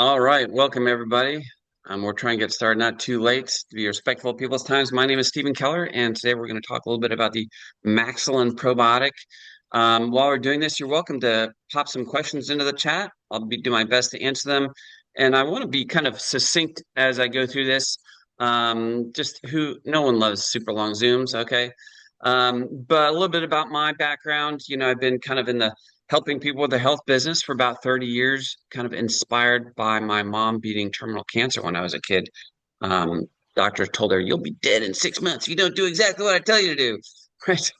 All right, welcome everybody. We're trying to get started not too late to be respectful of people's times. My name is Stephen Keller, and today we're going to talk a little bit about the Maxilin probiotic. While we're doing this, you're welcome to pop some questions into the chat. I'll do my best to answer them, and I want to be kind of succinct as I go through this. Just who no one loves super long Zooms, okay? But a little bit about my background. I've been kind of in the helping people with the health business for about 30 years, kind of inspired by my mom beating terminal cancer when I was a kid. Um, Doctors told her, "You'll be dead in 6 months if you don't do exactly what I tell you to do." Right?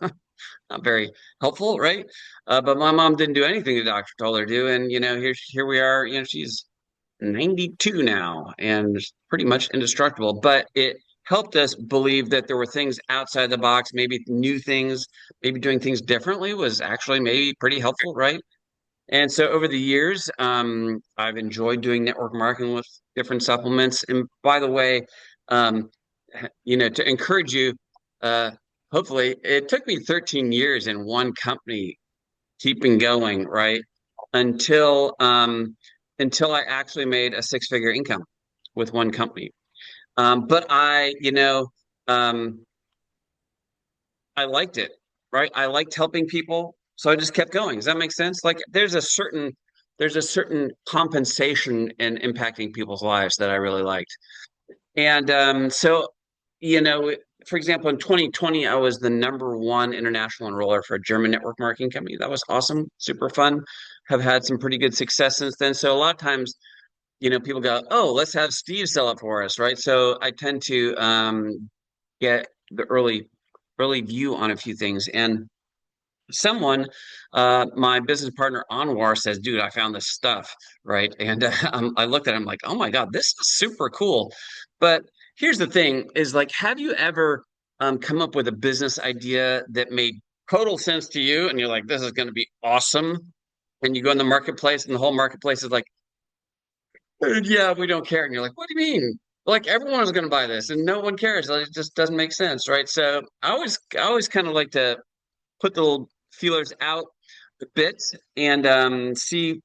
Not very helpful, right? But my mom didn't do anything the doctor told her to do. And, here we are. She's 92 now and pretty much indestructible. But it helped us believe that there were things outside the box, maybe new things, maybe doing things differently was actually maybe pretty helpful, right? And so over the years, I've enjoyed doing network marketing with different supplements. And by the way, um, to encourage you, uh, hopefully, it took me 13 years in one company, keeping going, right? Until until I actually made a six-figure income with one company. But um, I liked it, right? I liked helping people, so I just kept going. Does that make sense? Like there's a certain compensation in impacting people's lives that I really liked. And you know, for example, in 2020, I was the number one international enroller for a German network marketing company. That was awesome, super fun. Have had some pretty good success since then. So a lot of times, people go, "Oh, let's have Steve sell it for us," right? So I tend to get the early view on a few things. And someone, my business partner Anwar says, "Dude, I found this stuff," right? And I looked at him like, "Oh my God, this is super cool." But here's the thing: is like, have you ever come up with a business idea that made total sense to you, and you're like, "This is going to be awesome," and you go in the marketplace, and the whole marketplace is like, "Yeah, we don't care," and you're like, "What do you mean?" Like everyone is going to buy this, and no one cares. Like, it just doesn't make sense, right? So I always kind of like to put the little feelers out a bit and see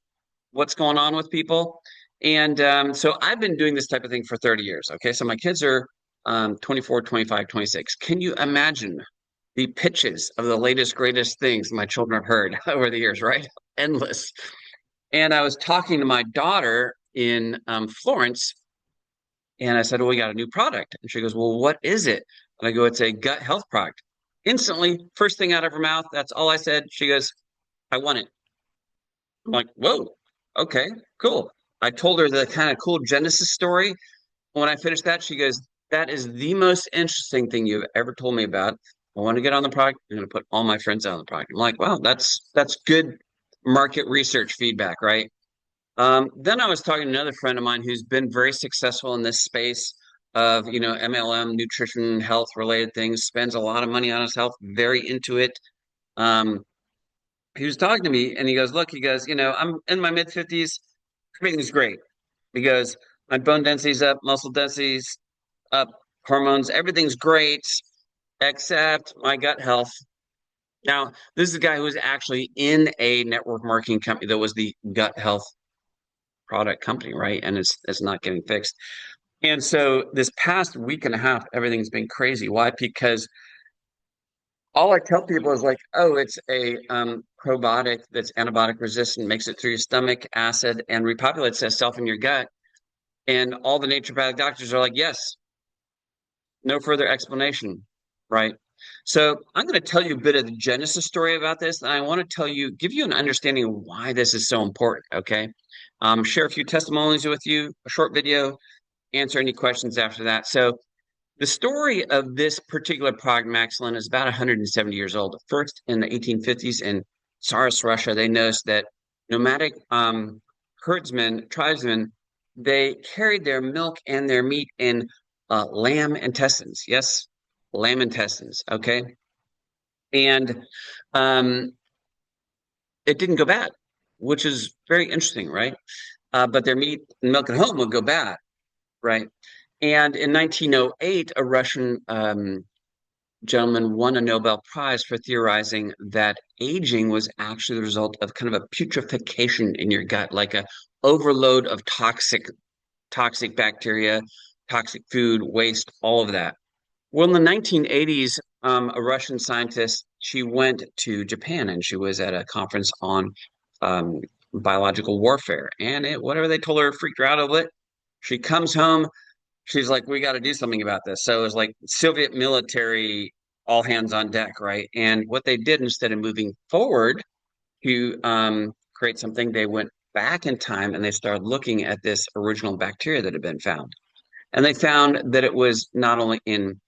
what's going on with people. And so I've been doing this type of thing for 30 years. Okay. So my kids are 24, 25, 26. Can you imagine the pitches of the latest, greatest things my children have heard over the years, right? Endless. And I was talking to my daughter in Florence, and I said, "Well, we got a new product." And she goes, "Well, what is it?" And I go, "It's a gut health product." Instantly, first thing out of her mouth, that's all I said. She goes, "I want it." I'm like, "Whoa, okay, cool." I told her the kind of cool Genesis story. When I finished that, she goes, "That is the most interesting thing you've ever told me about. I want to get on the product. I'm going to put all my friends on the product." I'm like, "Wow, that's good market research feedback, right?" Then I was talking to another friend of mine who's been very successful in this space of, MLM, nutrition, health related things, spends a lot of money on his health, very into it. Um, he was talking to me and he goes, "Look," he goes, "I'm in my mid 50s. Everything's great." He goes, "My bone density's up, muscle density's up, hormones, everything's great except my gut health." Now, this is a guy who was actually in a network marketing company that was the gut health product company, right? And it's not getting fixed. And so this past week and a half, everything's been crazy. Why? Because all I tell people is like, "Oh, it's a probiotic that's antibiotic resistant, makes it through your stomach, acid, and repopulates itself in your gut." And all the naturopathic doctors are like, "Yes, no further explanation," right? So I'm going to tell you a bit of the genesis story about this, and I want to give you an understanding of why this is so important. Okay, share a few testimonies with you, a short video, answer any questions after that. So the story of this particular product, Maxilin, is about 170 years old. First, in the 1850s in Tsarist Russia, they noticed that nomadic herdsmen, tribesmen, they carried their milk and their meat in lamb intestines. Yes, lamb intestines. Okay. And um, it didn't go bad, which is very interesting, right? But their meat and milk at home would go bad, right? And in 1908, a Russian gentleman won a Nobel Prize for theorizing that aging was actually the result of kind of a putrefaction in your gut, like a overload of toxic bacteria, toxic food, waste, all of that. Well, in the 1980s, a Russian scientist, she went to Japan and she was at a conference on um, biological warfare. And whatever they told her freaked her out a bit. She comes home, she's like, we got to do something about this. So it was like Soviet military, all hands on deck, right? And what they did instead of moving forward to create something, they went back in time and they started looking at this original bacteria that had been found. And they found that it was not only in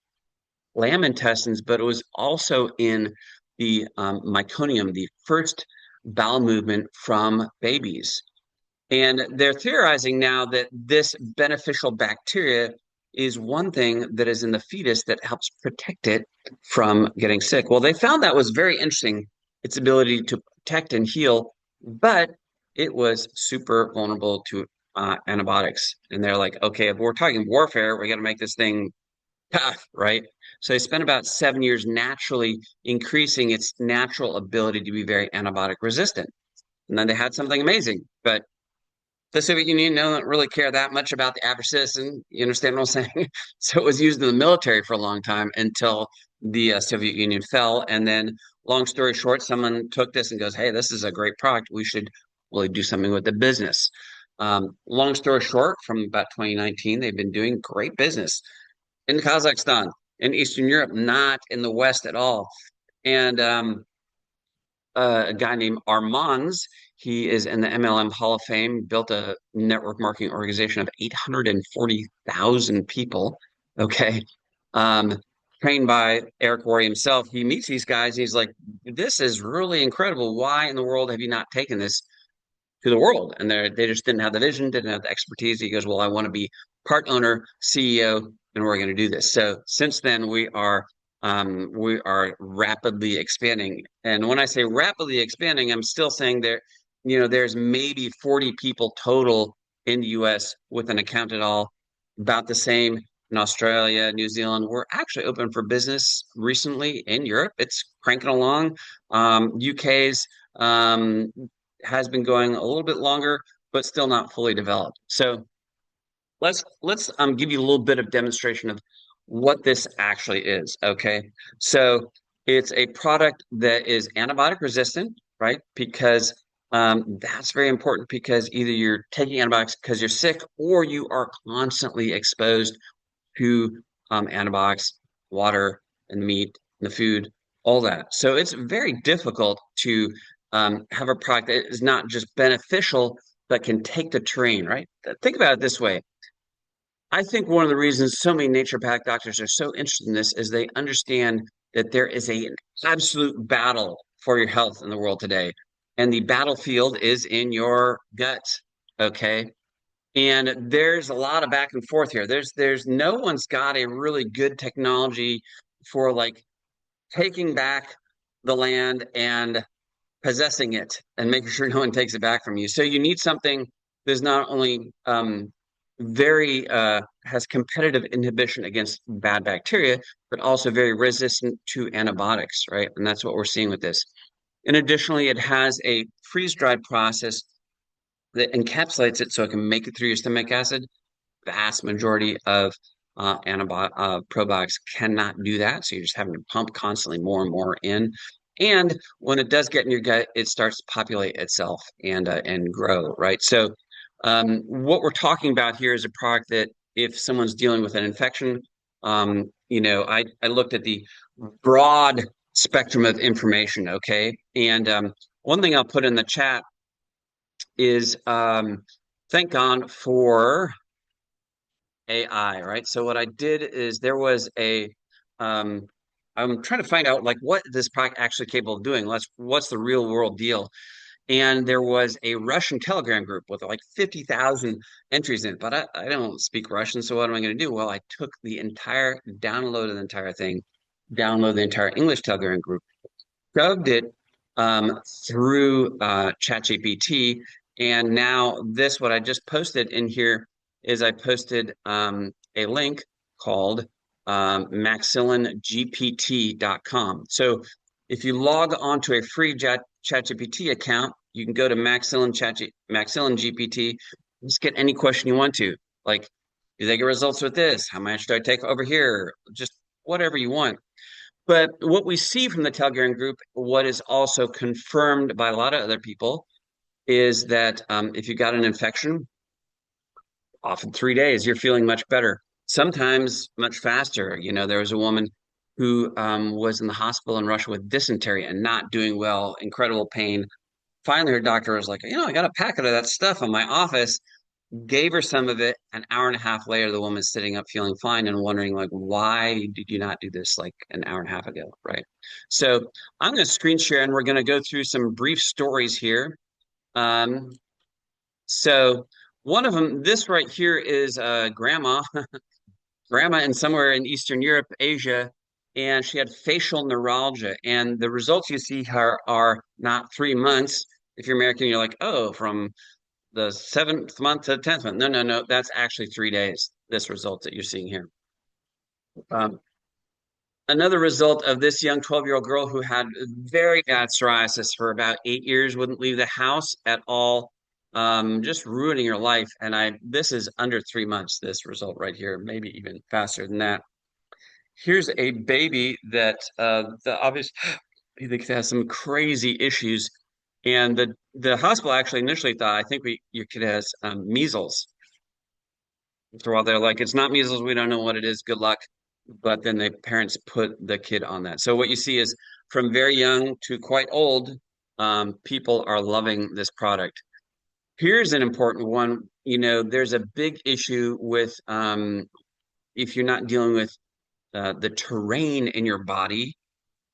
lamb intestines, but it was also in the meconium, the first bowel movement from babies. And they're theorizing now that this beneficial bacteria is one thing that is in the fetus that helps protect it from getting sick. Well, they found that was very interesting, its ability to protect and heal, but it was super vulnerable to antibiotics. And they're like, okay, if we're talking warfare, we got to make this thing tough, right? So they spent about 7 years naturally increasing its natural ability to be very antibiotic resistant. And then they had something amazing. But the Soviet Union don't really care that much about the average citizen. You understand what I'm saying? So it was used in the military for a long time until the Soviet Union fell. And then, long story short, someone took this and goes, "Hey, this is a great product. We should really do something with the business." Long story short, from about 2019, they've been doing great business in Kazakhstan, in Eastern Europe, not in the West at all. And a guy named Armands. He is in the MLM Hall of Fame, built a network marketing organization of 840,000 people. Okay. Um, Trained by Eric Worre himself. He meets these guys. He's like, this is really incredible. Why in the world have you not taken this to the world? And they just didn't have the vision, didn't have the expertise. He goes, well, I want to be part owner, CEO, and we're going to do this. So since then, we are rapidly expanding. And when I say rapidly expanding, I'm still saying there's maybe 40 people total in the US with an account at all, about the same in Australia, New Zealand. We're actually open for business recently in Europe. It's cranking along. UK's has been going a little bit longer, but still not fully developed. So let's give you a little bit of demonstration of what this actually is. Okay, so it's a product that is antibiotic resistant, right? Because that's very important because either you're taking antibiotics because you're sick or you are constantly exposed to antibiotics, water, and meat, and the food, all that. So it's very difficult to have a product that is not just beneficial but can take the terrain, right? Think about it this way. I think one of the reasons so many naturopathic doctors are so interested in this is they understand that there is an absolute battle for your health in the world today. And the battlefield is in your gut. Okay. And there's a lot of back and forth here. There's no one's got a really good technology for like taking back the land and possessing it and making sure no one takes it back from you. So you need something that's not only very has competitive inhibition against bad bacteria, but also very resistant to antibiotics, right? And that's what we're seeing with this. And additionally, it has a freeze-dried process that encapsulates it so it can make it through your stomach acid. Vast majority of probiotics cannot do that. So you're just having to pump constantly more and more in. And when it does get in your gut, it starts to populate itself and grow, right? So what we're talking about here is a product that if someone's dealing with an infection, I looked at the broad spectrum of information, okay? And one thing I'll put in the chat is thank God for AI, right? So what I did is there was I'm trying to find out like what this product actually capable of doing. What's the real world deal? And there was a Russian Telegram group with like 50,000 entries in it, but I don't speak Russian, so what am I going to do? Well, I took downloaded the entire thing, downloaded the entire English Telegram group, shoved it through ChatGPT, and now what I just posted in here is I posted a link called maxilingpt.com. So if you log on to a free ChatGPT account, You can go to Maxilin GPT, just get any question you want to. Like, do they get results with this? How much do I take over here? Just whatever you want. But what we see from the Talgarian group, what is also confirmed by a lot of other people, is that if you got an infection, often 3 days, you're feeling much better. Sometimes much faster. You know, there was a woman who was in the hospital in Russia with dysentery and not doing well, incredible pain. Finally, her doctor was like, I got a packet of that stuff in my office, gave her some of it. An hour and a half later, the woman's sitting up feeling fine and wondering, like, why did you not do this like an hour and a half ago? Right. So I'm going to screen share and we're going to go through some brief stories here. Um, so one of them, this right here is grandma in somewhere in Eastern Europe, Asia, and she had facial neuralgia. And the results you see here are not 3 months. If you're American, you're like, oh, from the seventh month to the 10th month. No, no, no. That's actually 3 days, this result that you're seeing here. Um, Another result of this young 12-year-old girl who had very bad psoriasis for about 8 years, wouldn't leave the house at all, just ruining her life. And this is under 3 months, this result right here, maybe even faster than that. Here's a baby that the obvious he thinks has some crazy issues, and the hospital actually initially thought, I think your kid has measles. After a while, they're like, it's not measles. We don't know what it is. Good luck. But then the parents put the kid on that. So what you see is from very young to quite old, people are loving this product. Here's an important one. There's a big issue with if you're not dealing with the terrain in your body.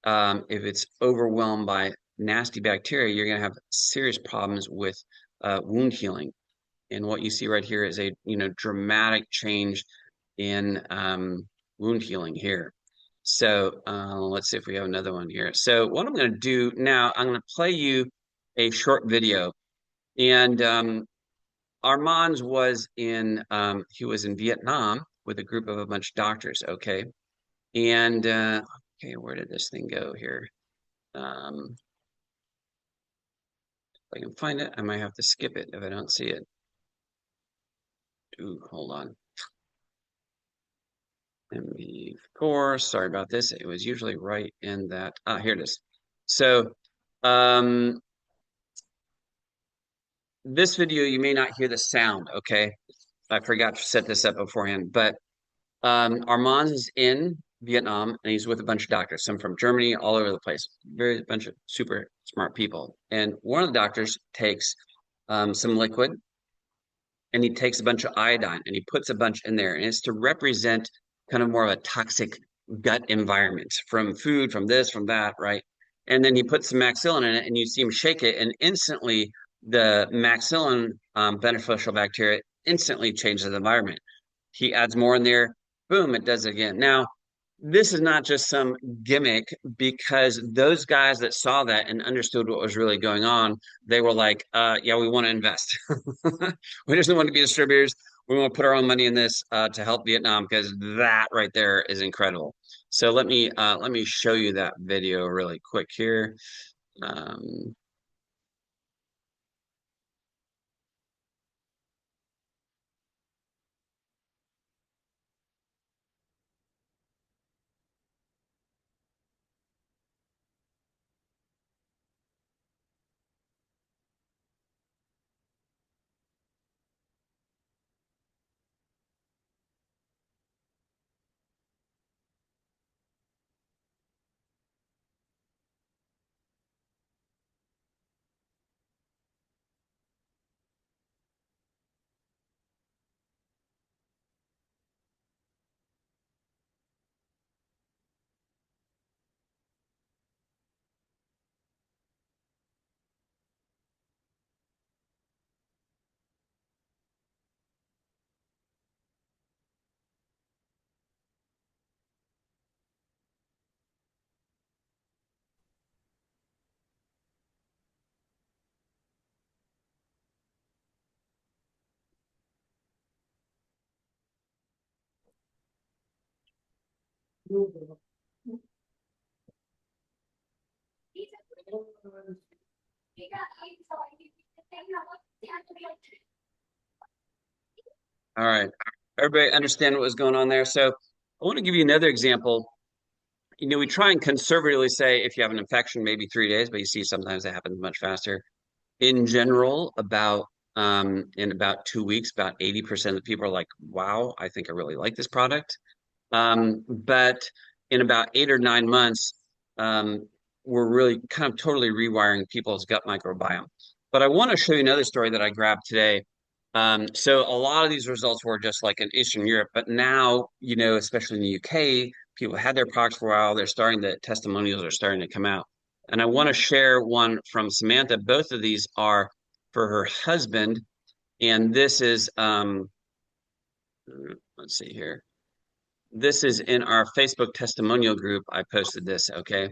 If it's overwhelmed by nasty bacteria, you're going to have serious problems with wound healing. And what you see right here is a dramatic change in wound healing here. So let's see if we have another one here. So what I'm going to do now, I'm going to play you a short video. And Armand's he was in Vietnam with a group of a bunch of doctors. Okay. And okay, where did this thing go here? If I can find it, I might have to skip it if I don't see it. Ooh, hold on. MV4, sorry about this. It was usually right in that. Here it is. So um, this video, you may not hear the sound, okay? I forgot to set this up beforehand, but Armand is in Vietnam and he's with a bunch of doctors, some from Germany, all over the place. Very bunch of super smart people. And one of the doctors takes some liquid and he takes a bunch of iodine and he puts a bunch in there. And it's to represent kind of more of a toxic gut environment from food, from this, from that, right? And then he puts some Maxilin in it and you see him shake it, and instantly the Maxilin beneficial bacteria instantly changes the environment. He adds more in there, boom, it does it again. Now, this is not just some gimmick, because those guys that saw that and understood what was really going on, they were like, yeah, we want to invest. We just don't want to be distributors. We want to put our own money in this to help Vietnam, because that right there is incredible. So let me show you that video really quick here. Um, All right. Everybody understand what was going on there? So I want to give you another example. We try and conservatively say if you have an infection, maybe 3 days, but you see sometimes it happens much faster. In general, about in about 2 weeks, about 80% of the people are like, wow, I think I really like this product. But in about 8 or 9 months, um, we're really kind of totally rewiring people's gut microbiome. But I want to show you another story that I grabbed today. So a lot of these results were just like in Eastern Europe, but now, especially in the UK, people had their products for a while. The testimonials are starting to come out. And I want to share one from Samantha. Both of these are for her husband. And this is, let's see here. This is in our Facebook testimonial group. I posted this. Okay.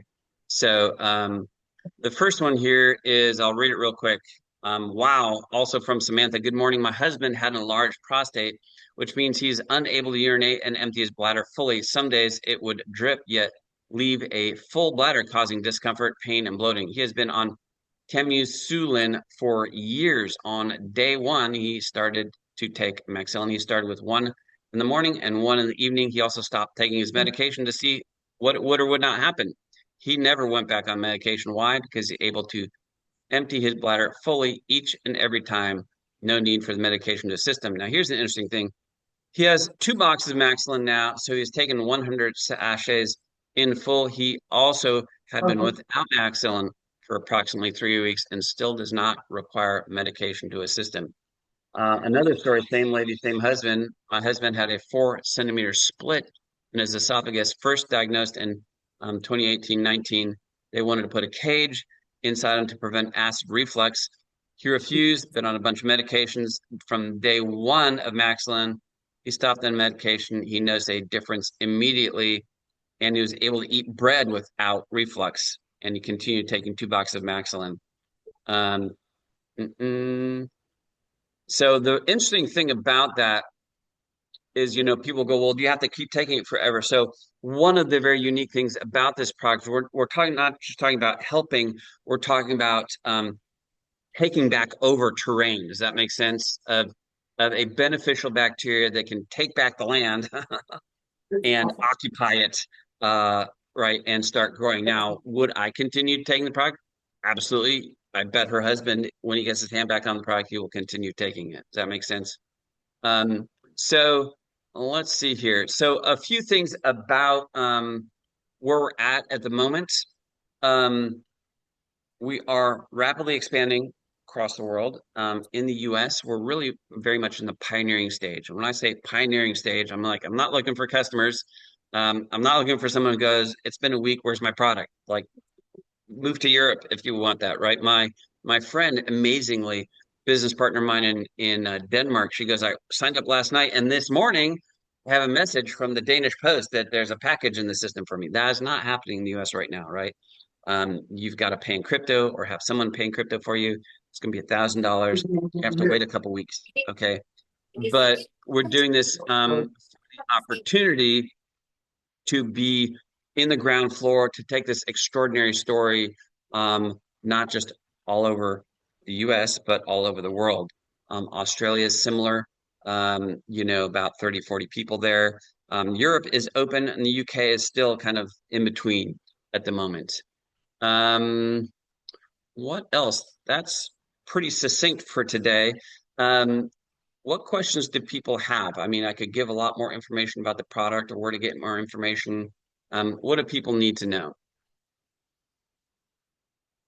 So the first one here is, I'll read it real quick. Wow. Also from Samantha. Good morning. My husband had an enlarged prostate, which means he's unable to urinate and empty his bladder fully. Some days it would drip, yet leave a full bladder, causing discomfort, pain, and bloating. He has been on Maxilin for years. On day one, he started to take Maxilin. He started with one in the morning and one in the evening. He also stopped taking his medication to see what would or would not happen. He never went back on medication. Why? Because he's able to empty his bladder fully each and every time. No need for the medication to assist him. Now, here's an interesting thing. He has 2 boxes of Maxilin now, so he's taken 100 sachets in full. He also had been without Maxilin for approximately 3 weeks and still does not require medication to assist him. Another story, same lady, same husband. My husband had a 4 centimeter split in his esophagus, first diagnosed in 2018-19. They wanted to put a cage inside him to prevent acid reflux. He refused, been on a bunch of medications. From day one of Maxilin, he stopped on medication. He noticed a difference immediately, and he was able to eat bread without reflux. And he continued taking 2 boxes of Maxilin. Um, mm -mm. So the interesting thing about that is, people go, well, do you have to keep taking it forever? So one of the very unique things about this product, we're talking not just talking about helping, we're talking about taking back over terrain. Does that make sense? Of a beneficial bacteria that can take back the land and occupy it, uh, right, and start growing. Now, would I continue taking the product? Absolutely. I bet her husband, when he gets his hand back on the product, he will continue taking it. Does that make sense? Um, so let's see here. So a few things about where we're at the moment. Um, we are rapidly expanding across the world. In the US, we're really very much in the pioneering stage. When I say pioneering stage, I'm not looking for customers. I'm not looking for someone who goes, it's been a week, where's my product? Like, move to Europe if you want that, right? My friend, amazingly, business partner of mine in Denmark, she goes, I signed up last night, and this morning I have a message from the Danish Post that there's a package in the system for me. That is not happening in the US right now, right? You've got to pay in crypto or have someone pay in crypto for you. It's going to be $1,000. You have to wait a couple weeks, okay? But we're doing this opportunity to be in the ground floor, to take this extraordinary story, not just all over the US, but all over the world. Australia is similar, about 30, 40 people there. Europe is open, and the UK is still kind of in between at the moment. Um, what else? That's pretty succinct for today. Um, what questions do people have? I mean, I could give a lot more information about the product or where to get more information. What do people need to know?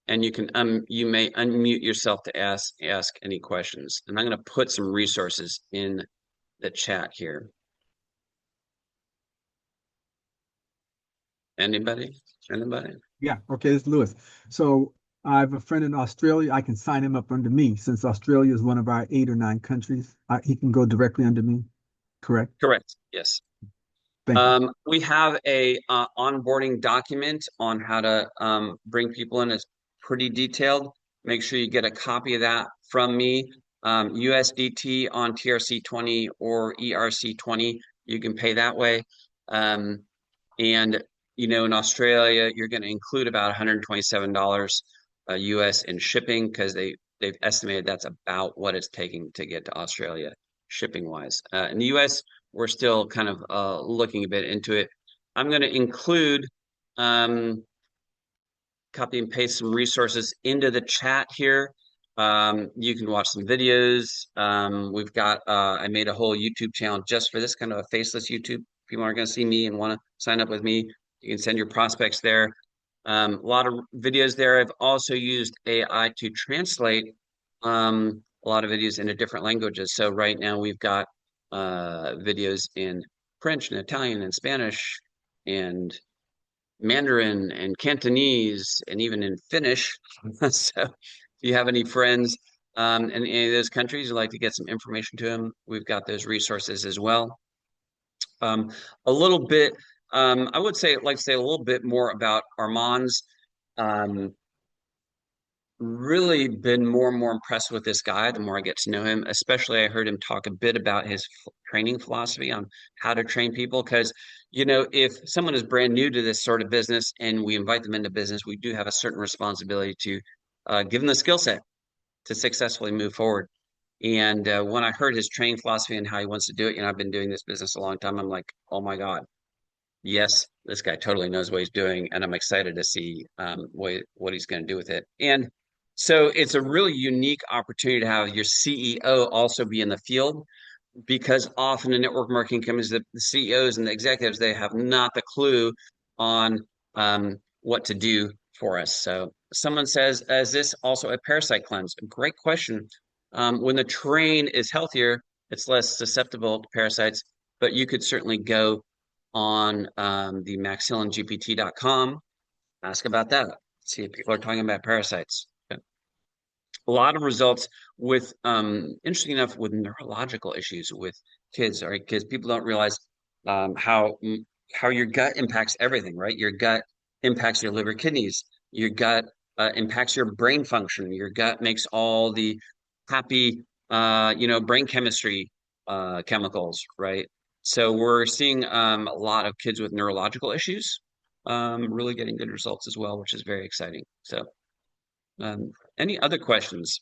And you may unmute yourself to ask any questions. And I'm going to put some resources in the chat here. Anybody? Anybody? Yeah, okay, it's Lewis. So I have a friend in Australia. I can sign him up under me since Australia is one of our 8 or 9 countries. He can go directly under me, correct? Correct. Yes. Thank you. We have a onboarding document on how to bring people in. It's pretty detailed. Make sure you get a copy of that from me. USDT on TRC20 or ERC20, you can pay that way. And in Australia, you're going to include about $127 US in shipping because they've estimated that's about what it's taking to get to Australia shipping wise. In the US, we're still kind of looking a bit into it. I'm going to include um, copy and paste some resources into the chat here. You can watch some videos. We've got, I made a whole YouTube channel just for this kind of a faceless YouTube. If people aren't going to see me and want to sign up with me, you can send your prospects there. A lot of videos there. I've also used AI to translate a lot of videos into different languages. So right now we've got videos in French and Italian and Spanish and Mandarin and Cantonese and even in Finnish. So if you have any friends in any of those countries you'd like to get some information to them, we've got those resources as well. A little bit, I would say, like to say a little bit more about Armand's. Um, Really been more and more impressed with this guy the more I get to know him. Especially, I heard him talk a bit about his training philosophy on how to train people. Because, if someone is brand new to this sort of business and we invite them into business, we do have a certain responsibility to give them the skill set to successfully move forward. And when I heard his training philosophy and how he wants to do it, I've been doing this business a long time. I'm like, oh my God, yes, this guy totally knows what he's doing, and I'm excited to see what he's going to do with it. And so it's a really unique opportunity to have your CEO also be in the field because often in network marketing companies, the CEOs and the executives, they have not the clue on what to do for us. So someone says, is this also a parasite cleanse? Great question. When the terrain is healthier, it's less susceptible to parasites, but you could certainly go on the maxillingpt.com, ask about that, see if people are talking about parasites. A lot of results with interesting enough with neurological issues with kids, right? Because people don't realize how your gut impacts everything, right? Your gut impacts your liver, kidneys. Your gut impacts your brain function. Your gut makes all the happy brain chemistry chemicals, right? So we're seeing a lot of kids with neurological issues really getting good results as well, which is very exciting. So any other questions?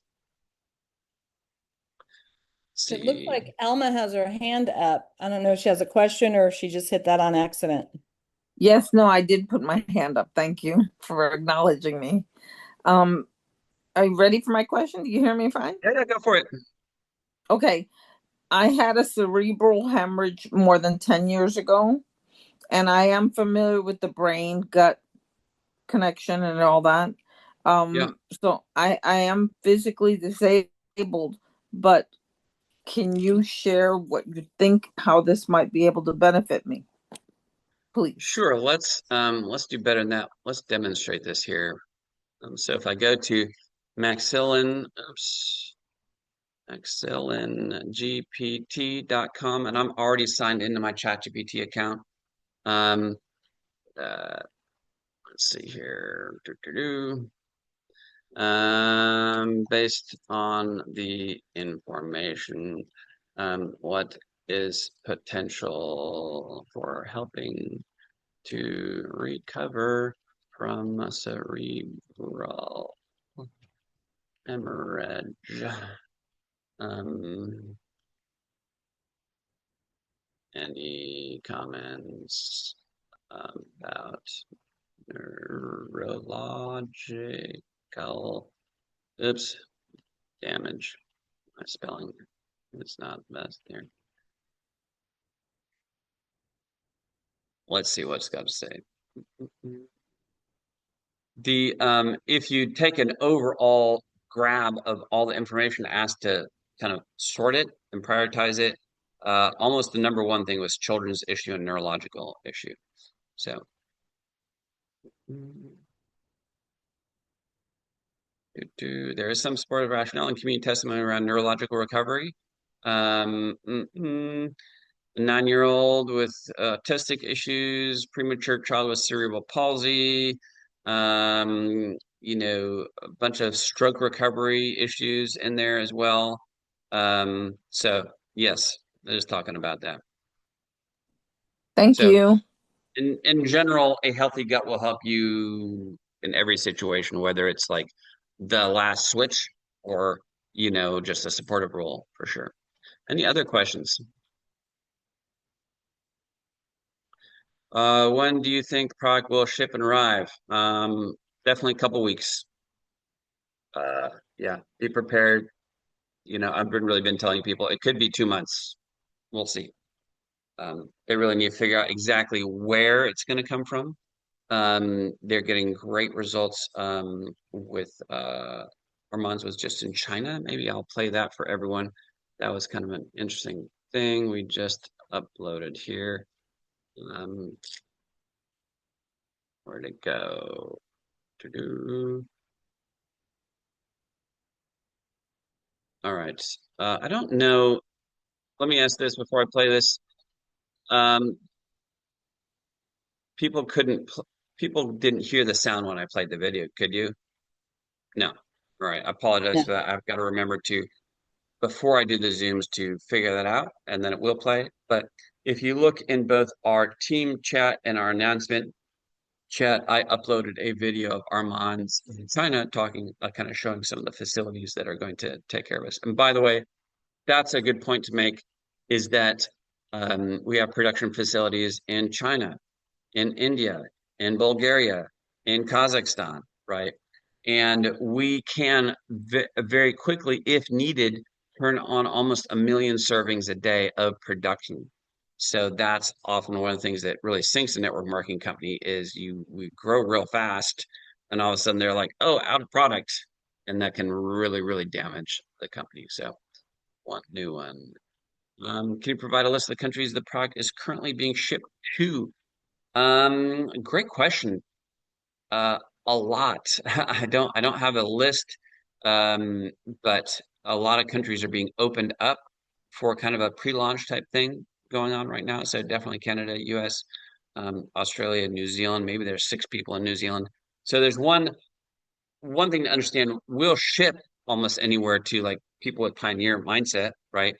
It looks See. like Alma has her hand up. I don't know if she has a question or if she just hit that on accident. Yes, no, I did put my hand up. Thank you for acknowledging me. Um, are you ready for my question? Do you hear me fine? Yeah, go for it. Okay. I had a cerebral hemorrhage more than 10 years ago, and I am familiar with the brain gut connection and all that. Yeah, So I am physically disabled, but can you share what you think how this might be able to benefit me, please? sure. Let's do better than that. Let's demonstrate this here. So if I go to Maxilin, oops, maxillingpt.com, and I'm already signed into my ChatGPT account. Um, uh, let's see here. Based on the information, what is potential for helping to recover from a cerebral hemorrhage? Um, any comments about neurological, oops, damage? My spelling is not the best here. Let's see what it's got to say. If you take an overall grab of all the information asked to kind of sort it and prioritize it, almost the number one thing was children's issue and neurological issue. So there is some supportive rationale and community testimony around neurological recovery. A 9-year-old with autistic issues, premature child with cerebral palsy, a bunch of stroke recovery issues in there as well. So yes, they're just talking about that. Thank So you. in general, a healthy gut will help you in every situation, whether it's like the last switch or, just a supportive role for sure. Any other questions? When do you think the product will ship and arrive? Definitely a couple weeks. Uh, yeah, be prepared. I've really been telling people it could be 2 months. We'll see. They really need to figure out exactly where it's going to come from. They're getting great results with Armand's was just in China. Maybe I'll play that for everyone. That was kind of an interesting thing we just uploaded here. Where'd it go? To-do. All right. I don't know. Let me ask this before I play this. Um, people couldn't, people didn't hear the sound when I played the video. Could you? No. All right. I apologize No. for that. I've got to remember to, before I do the Zooms, to figure that out, and then it will play. But if you look in both our team chat and our announcement chat, I uploaded a video of Armand's in China talking, kind of showing some of the facilities that are going to take care of us. And by the way, that's a good point to make, is that we have production facilities in China, in India, in Bulgaria, in Kazakhstan, right? And we can very quickly, if needed, turn on almost 1 million servings a day of production. So that's often one of the things that really sinks a network marketing company is we grow real fast, and all of a sudden they're like, oh, out of product, and that can really, really damage the company. So one new one. Can you provide a list of the countries the product is currently being shipped to? Great question. A lot. I don't have a list, um, but a lot of countries are being opened up for kind of a pre-launch type thing going on right now. So definitely Canada, US, Australia, New Zealand. Maybe there's 6 people in New Zealand. So there's one thing to understand. We'll ship almost anywhere to like people with pioneer mindset, right?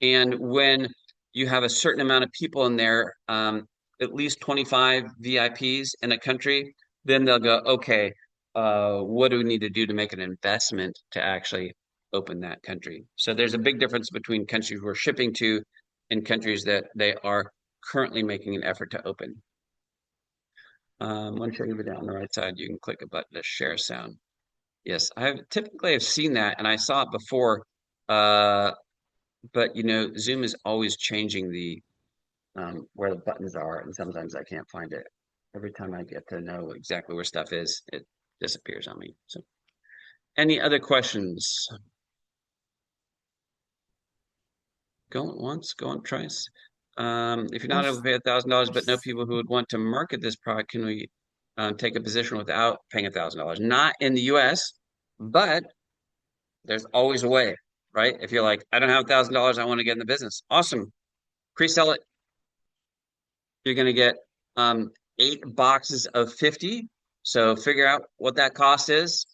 And when you have a certain amount of people in there, at least 25 VIPs in a country, then they'll go, okay, what do we need to do to make an investment to actually open that country? So there's a big difference between countries we're shipping to and countries that they are currently making an effort to open. Once you're down on the right side, you can click a button to share sound. Yes, I've seen that, and I saw it before. But Zoom is always changing the where the buttons are, and sometimes I can't find it. Every time I get to know exactly where stuff is, it disappears on me. So, any other questions? Going once, going twice. If you're not able to pay $1,000, but know people who would want to market this product, can we take a position without paying $1,000? Not in the U.S., but there's always a way, right? If you're like, I don't have $1,000, I want to get in the business. Awesome. Pre-sell it. You're going to get 8 boxes of 50. So figure out what that cost is.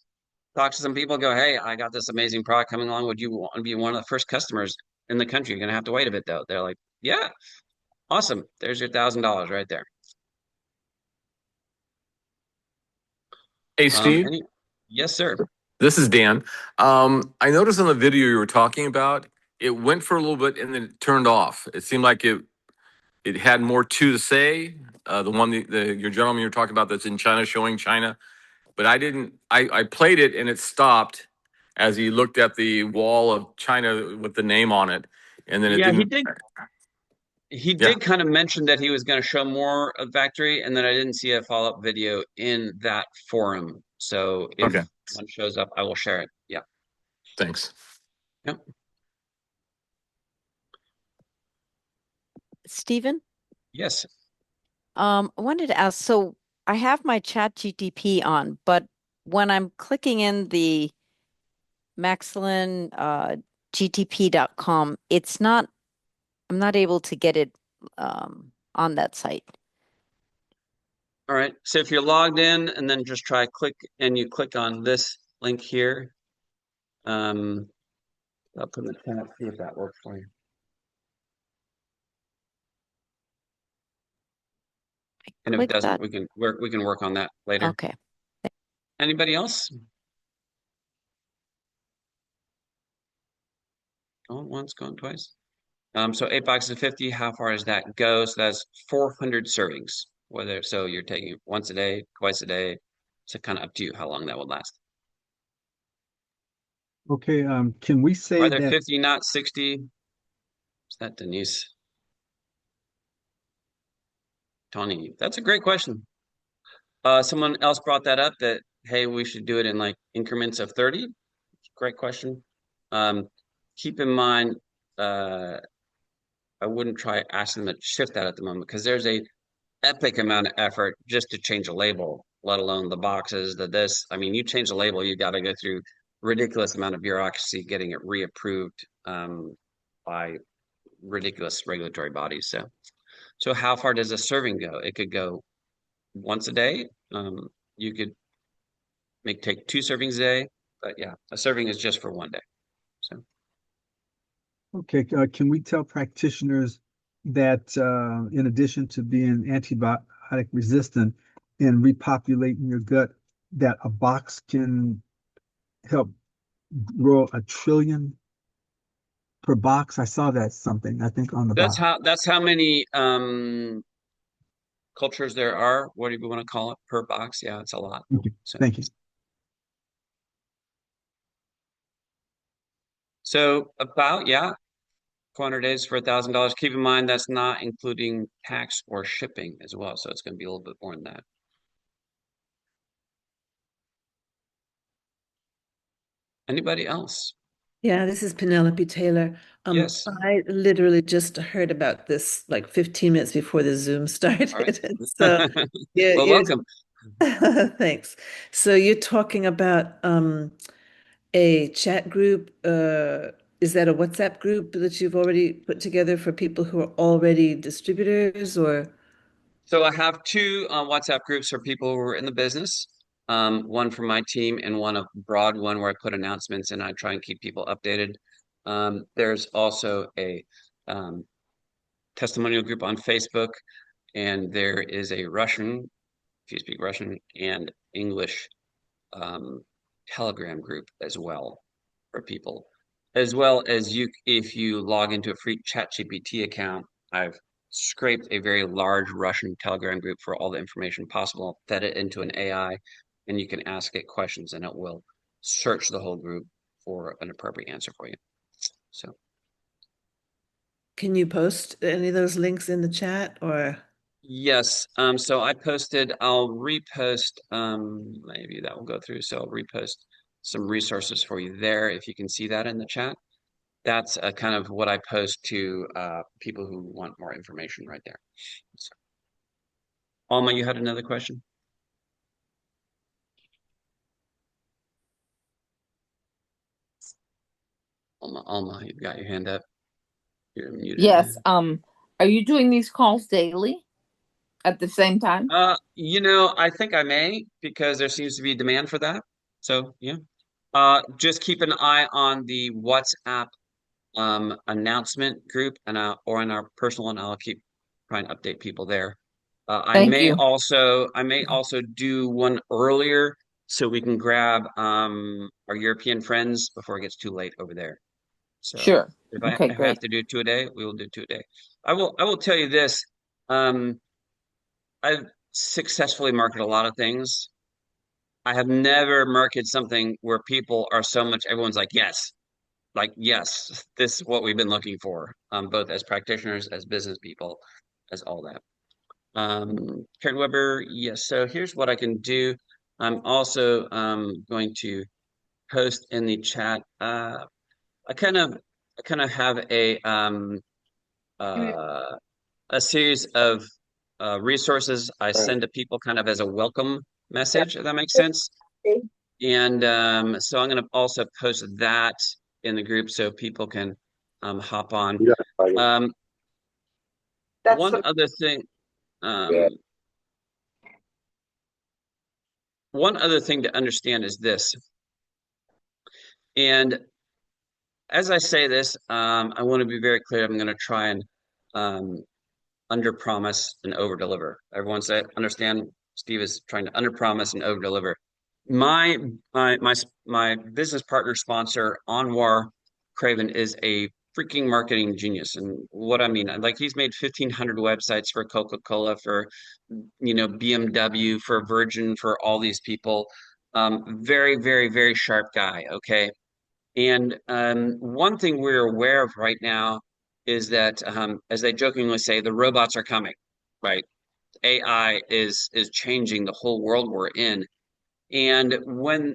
Talk to some people, go, hey, I got this amazing product coming along. Would you want to be one of the first customers in the country? You're going to have to wait a bit, though. They're like, yeah, awesome. There's your $1,000 right there. Hey, Steve, Yes, sir. this is Dan. I noticed on the video you were talking about, it went for a little bit and then it turned off. It seemed like it had more to say. The one your gentleman you're talking about that's in China, showing China, but I didn't. I played it and it stopped as he looked at the wall of China with the name on it, and then it Yeah, he didn't. did. He Yeah. did kind of mention that he was going to show more of Factory, and then I didn't see a follow-up video in that forum. So if Okay. one shows up, I will share it. Yeah. Thanks. Yep. Stephen, Yes. I wanted to ask, so I have my chat GTP on, but when I'm clicking in the Maxilin GTP.com, I'm not able to get it on that site. All right. So if you're logged in and then just you click on this link here. I'll put in the chat, see if that works for you. And if it doesn't, we can work on that later. Okay. Anybody else? Going once, going twice. So 8 boxes of 50, how far does that go? So that's 400 servings. Whether so you're taking it once a day, twice a day. So kind of up to you how long that would last. Okay, can we say Are there that 50, not 60? Is that Denise? Tony, that's a great question. Someone else brought that up that, hey, we should do it in like increments of 30. Great question. Um, keep in mind, I wouldn't try asking them to shift that at the moment because there's a epic amount of effort just to change a label, let alone the boxes, the this. I mean, you change the label, you got to go through ridiculous amount of bureaucracy getting it reapproved by ridiculous regulatory bodies. So how far does a serving go? It could go once a day. You could take 2 servings a day, but yeah, a serving is just for one day. So okay, can we tell practitioners that in addition to being antibiotic resistant and repopulating your gut, that a box can help grow 1 trillion per box? I saw that something, I think, on the box. that's how many cultures there are. What do you want to call it per box? Yeah, it's a lot. Thank you. So Thank you. so about yeah, 400 days for $1,000. Keep in mind that's not including tax or shipping as well, so it's going to be a little bit more than that. Anybody else? Yeah, this is Penelope Taylor. Yes. I literally just heard about this like 15 minutes before the Zoom started. All right. And so yeah, Well, welcome. thanks. So you're talking about a chat group. Is that a WhatsApp group that you've already put together for people who are already distributors or? So I have 2 WhatsApp groups for people who are in the business. One for my team and one a broad one where I put announcements and I try and keep people updated. There's also a um, testimonial group on Facebook, and there is a Russian, if you speak Russian, and English um, Telegram group as well for people, as well as if you log into a free ChatGPT account. I've scraped a very large Russian Telegram group for all the information possible, fed it into an AI, and you can ask it questions, and it will search the whole group for an appropriate answer for you. So Can you post any of those links in the chat or? yes, so I'll repost, maybe that will go through. So I'll repost some resources for you there if you can see that in the chat. That's kind of what I post to people who want more information right there. So, Alma, you had another question? Alma, you've got your hand up. You're muted Yes. again. Are you doing these calls daily at the same time? I think I may because there seems to be demand for that. So yeah. Just keep an eye on the WhatsApp announcement group or in our personal one. I'll keep trying to update people there. I Thank may you. also do one earlier so we can grab our European friends before it gets too late over there. So Sure. if Okay, I have great. to do 2 a day, we will do 2 a day. I will tell you this. Um, I've successfully marketed a lot of things. I have never marketed something where people are so much, everyone's like, yes, this is what we've been looking for, both as practitioners, as business people, as all that. Karen Weber, yes. So here's what I can do. I'm also going to post in the chat. I kind of have uh, a series of resources I send to people kind of as a welcome message, if that makes sense. And so I'm going to also post that in the group so people can hop on. Um, one other thing, um, one other thing to understand is this. And as I say this, I want to be very clear. I'm going to try and under promise and over deliver. Everyone say, understand Steve is trying to under promise and over deliver. My business partner sponsor, Anwar Craven, is a freaking marketing genius. And what I mean, like he's made 1,500 websites for Coca-Cola, for, BMW, for Virgin, for all these people. Very, very, very sharp guy. Okay. And one thing we're aware of right now is that, as they jokingly say, the robots are coming, right? AI is changing the whole world we're in. And when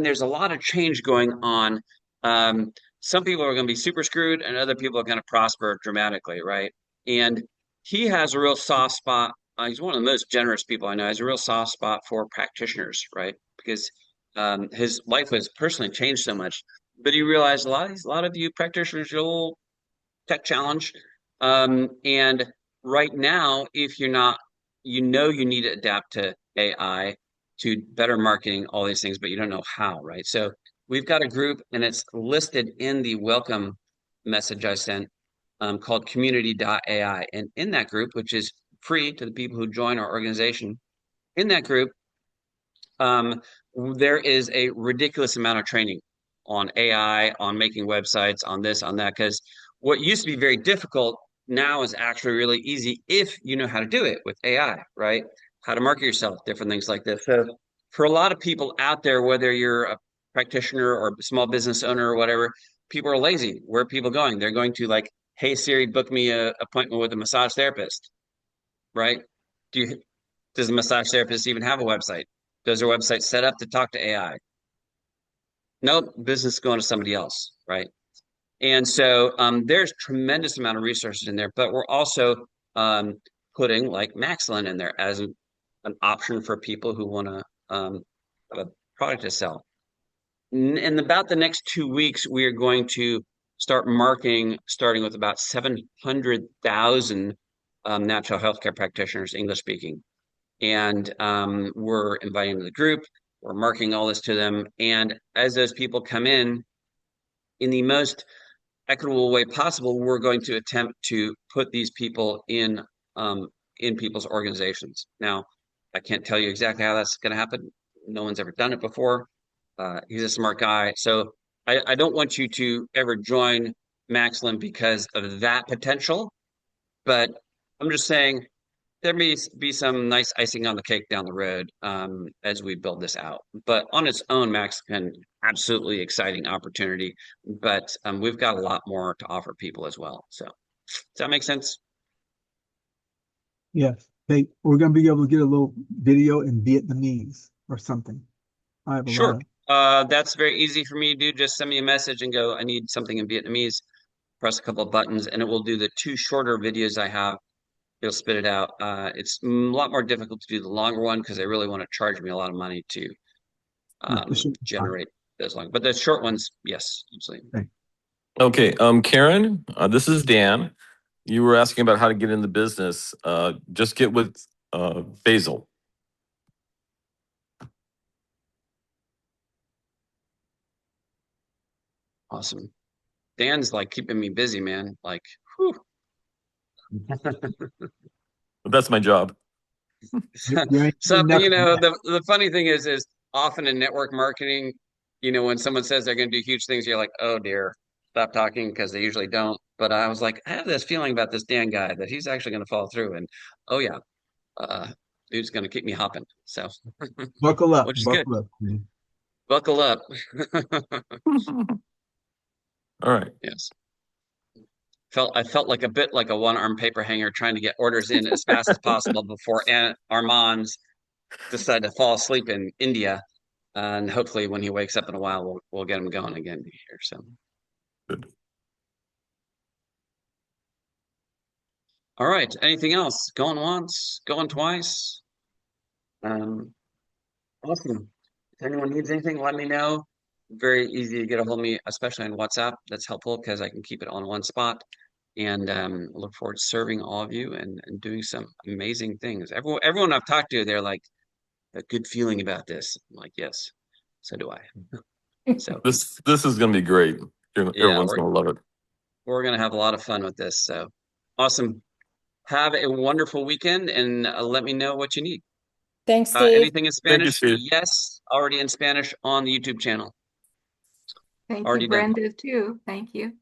there's a lot of change going on, um, some people are going to be super screwed and other people are going to prosper dramatically, right? And he has a real soft spot. He's one of the most generous people I know. He has a real soft spot for practitioners, right? Because his life has personally changed so much. But he realized a lot of you practitioners, you're a little tech challenge. And right now, if you're not, you need to adapt to AI, to better marketing, all these things, but you don't know how, right? So we've got a group, and it's listed in the welcome message I sent, called community.ai. And in that group, which is free to the people who join our organization, in that group, um, there is a ridiculous amount of training on AI, on making websites, on this, on that, because what used to be very difficult now is actually really easy if you know how to do it with AI, right? How to market yourself, different things like this. So for a lot of people out there, whether you're a practitioner or a small business owner or whatever, people are lazy. Where are people going? They're going to like, hey Siri, book me a appointment with a massage therapist, right? Do you does the massage therapist even have a website? Does their website set up to talk to AI? Nope, business is going to somebody else, right? And so there's tremendous amount of resources in there, but we're also um, putting like Maxilin in there as an option for people who want to have a product to sell. In about the next 2 weeks, we are going to start marketing, starting with about 700,000 natural healthcare practitioners, English speaking. And we're inviting them to the group. We're marking all this to them. And as those people come in the most equitable way possible, we're going to attempt to put these people in people's organizations. Now, I can't tell you exactly how that's going to happen. No one's ever done it before. He's a smart guy. So I don't want you to ever join Maxilin because of that potential. But I'm just saying there may be some nice icing on the cake down the road, as we build this out. But on its own, Max can absolutely exciting opportunity. But we've got a lot more to offer people as well. So does that make sense? Yes. Hey, we're gonna be able to get a little video in Vietnamese or something. I have a lot Sure. of That's very easy for me to do. Just send me a message and go, I need something in Vietnamese. Press a couple of buttons, and it will do the two shorter videos I have. It'll spit it out. It's a lot more difficult to do the longer one because they really want to charge me a lot of money to yeah, this should be fine. generate those long. But the short ones, yes, absolutely. Okay. Okay, Karen, this is Dan. You were asking about how to get in the business. Just get with Basil. Awesome. Dan's like keeping me busy, man. Like, whew. That's my job. You ain't So, doing nothing yet. the funny thing is often in network marketing, when someone says they're going to do huge things, you're like, oh dear, stop talking because they usually don't. But I was like, I have this feeling about this Dan guy that he's actually going to follow through. And oh yeah, uh, dude's going to keep me hopping. So, Buckle up, which is good. buckle up. Man. Buckle up. All right. Yes. I felt like a bit like a one-arm paper hanger trying to get orders in as fast as possible before Armand's decide to fall asleep in India. And hopefully when he wakes up in a while, we'll get him going again here. So Good. all right. Anything else? Going once, going twice. Awesome. If anyone needs anything, let me know. Very easy to get a hold of me, especially on WhatsApp. That's helpful because I can keep it on one spot. And look forward to serving all of you and doing some amazing things. Everyone I've talked to, they're like, a good feeling about this. I'm like, yes, so do I. So This is going to be great. yeah, Everyone's going to love it. we're gonna have a lot of fun with this. So awesome. Have a wonderful weekend, and let me know what you need. Thanks, Steve. Anything in Thank you, Spanish? Steve. Yes, already in Spanish on the YouTube channel. Thank Already you, done. Brenda, too. Thank you.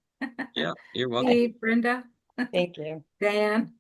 Yeah, you're welcome. Hey, Brenda, Thank you. Dan.